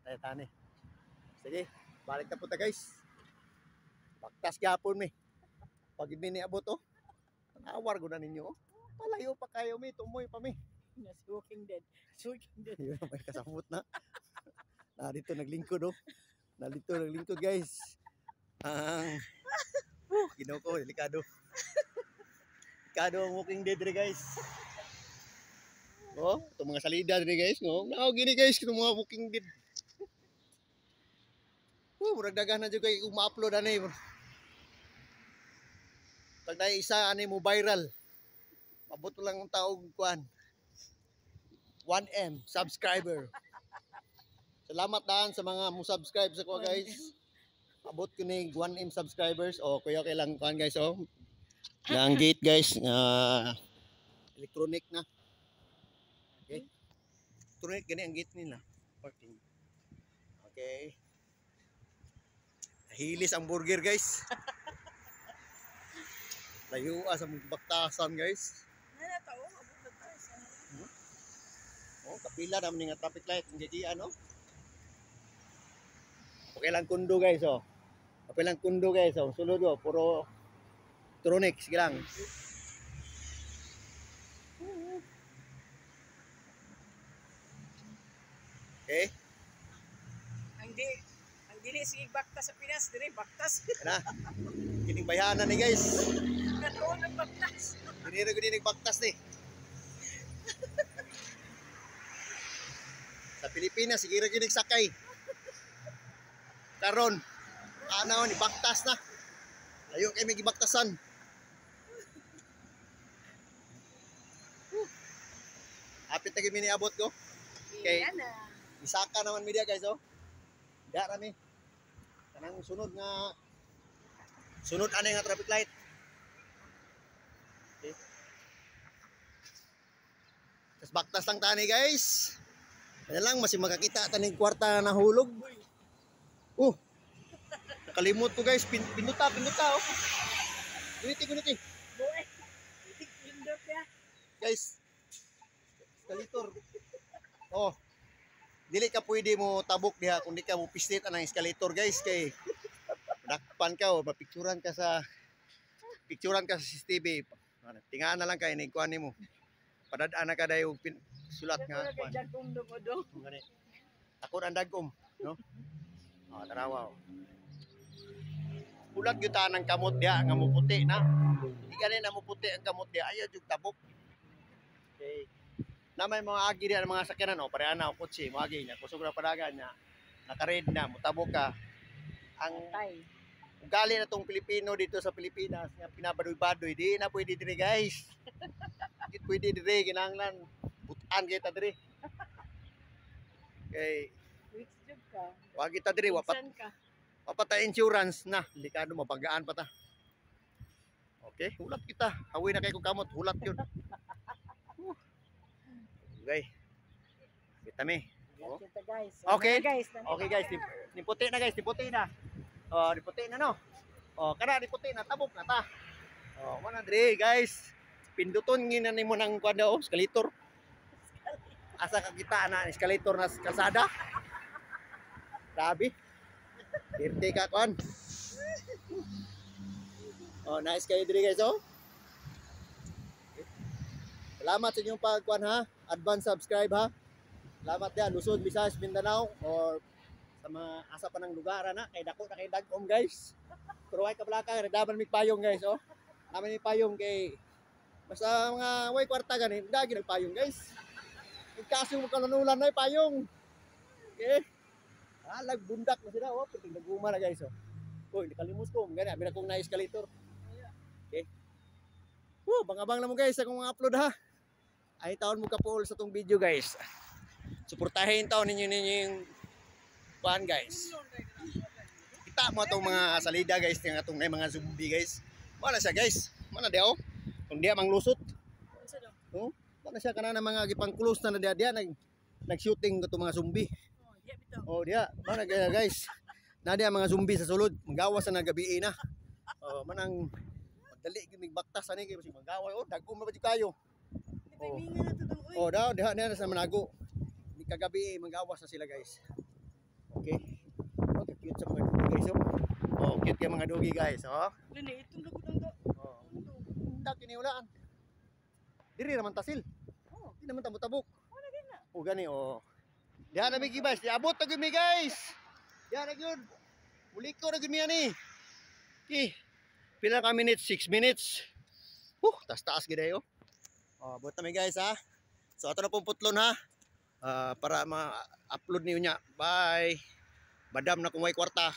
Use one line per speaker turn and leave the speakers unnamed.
Ay, tani. Sige, balik na po ta guys. Baktas gyapon mi. Pag miniabot oh. Awar ko na ninyo oh. Palayo pa kayo mi, tumoy pa mi.
Si Walking Dead. Walking Dead.
Yun may kasamot na. Narito naglingkod oh. Narito naglingkod guys. Ang ginaw ko, delikado. Delikado ang Walking Dead rin guys. Oh, itong mga salida rin guys. No? Gini guys, itong mga Walking Dead. Murag daghan na dyan kayo kung ma-upload ano eh. Pag na isa ano mo viral. Mabuto lang ang taong kuan. 1M subscriber. Salamat daan sa mga mo subscribe sa ko guys. Abot ko ni 1M subscribers. O kuya okay lang kuan guys oh. Ang gate guys electronic na. Okay. Electronic gani ang gate nila. Parking. Okay. Hilis ang burger guys. Layo sa mga baktasan guys.
Nana tao, abot na tayo sa
Oh, kapila naman nga traffic light ng GG ano. Okay lang kundo guys oh. Okay lang kundo guys oh. Sulod oh, puro electronic sige lang. Okay.
Ang dili sige baktas sa Pinas, dire baktas.
Na. Kining bayanan ni guys.
Katoon ng baktas.
Dinira ko din baktas ni. Sa Pilipinas sige ra gyud sakay. Karon ana ni baktas na. Ayo kay may gibaktasan. Apit na gini abot ko. Okay.
Yan na.
Isaka naman media guys oh. Da rami. Kanang sunod ani nga traffic light. Okay. Tas baktas lang tani guys. Kaya lang masih makakita taning kwarta na hulog. Nakalimot ko guys, pinuta oh. Guniti.
Boy. Pindot ya.
Guys. Escalator. Oh. Dili ka pwede mo tabok diha kung di ka mo pistit anang escalator guys kay dakpan ka o mapicturan ka sa CCTV. Tingaan na lang kay ni kuan nimo. Padadaan na ka dayo sulat nga kuan. Ngani. Ako ang dagom, no? Tanawa. Ulag gyud ta nang kamot diha nga muputi na. Di gani na muputi ang kamot diha ayaw jud tabok. Okay. Na may mga agi diyan mga sakyanan o pareha na o kutsi mo agi nya kusog na padagan nya naka-red na mutabok ka ang ugali na tong Pilipino dito sa Pilipinas nga pinabadoy-badoy di na pwede dire guys. Di pwede dire kinahanglan butan kita dire. Okay.
Which job ka?
Wa kita dire wapat ta insurance na delikado mapagaan pa ta. Okay, hulat kita. Hawi na kay ko kamot, hulat yun. Okay. Kita mi. Oh.
Kita guys.
Okay.
Guys.
Okay guys, niputi na guys, niputi na. Oh, niputi na no. Oh, kana niputi na tabok na ta. Oh, mana dre guys. Pinduton ngina nimo nang kuanda oh, escalator. Asa ka kita na escalator na kalsada. Grabe. Dirty ka kon. Oh, nice kayo dre guys oh. Salamat sa inyong pagkuan ha. Advance subscribe ha. Salamat yan. Luzon, Visayas, Mindanao or sa mga asa pa ng lugar na kay dako na kay dagom guys. Pero ay kablaka nagdaban mi payong guys oh. Namin mi payong kay basta mga way kwarta ganin, dagi nagpayong guys. Ikaso mo kananulan na payong. Okay. Lag bundak na sila oh, piting naguma na guys oh. Koy, nakalimos ko, gani abi na kong na escalator. Okay. Bang-abang na mo guys akong upload ha. Ay taon mo ka-pull sa tong video guys. Suportahin taon ninyo yung kuan guys. Kita mo itong mga salida guys, yung atong mga zombie guys. Mana siya guys? Mana dia oh? Kung dia manglusot. Oh, mana siya kana mga gipang-close na dia nag-shooting ko mga zombie. Oh, dia mana guys? Na dia mga zombie sa sulod, magawas na gabi na. Oh, manang dali gimig baktas ani kay magawa oh dagko man kayo. Oh, daw diha na sa Manago. Di kagabi magawas na sila guys. Cute kay mga dugi guys, oh.
Lini, itong lagod ang
Oh. Dak kiniulaan. Diri naman tasil.
Oh,
Di naman tabok-tabok.
wala din na.
O gani oh. Diha na mi guys, diabot na gyud mi guys. Diha na gyud. Muli ko na gyud mi ani. Okay. Pila ka minutes? 6 minutes. Taas-taas gid ayo. Oh, abot na mi guys ha. So ato na pong putlon ha. Para ma-upload niyo nya. Bye. Badam na kung may kwarta.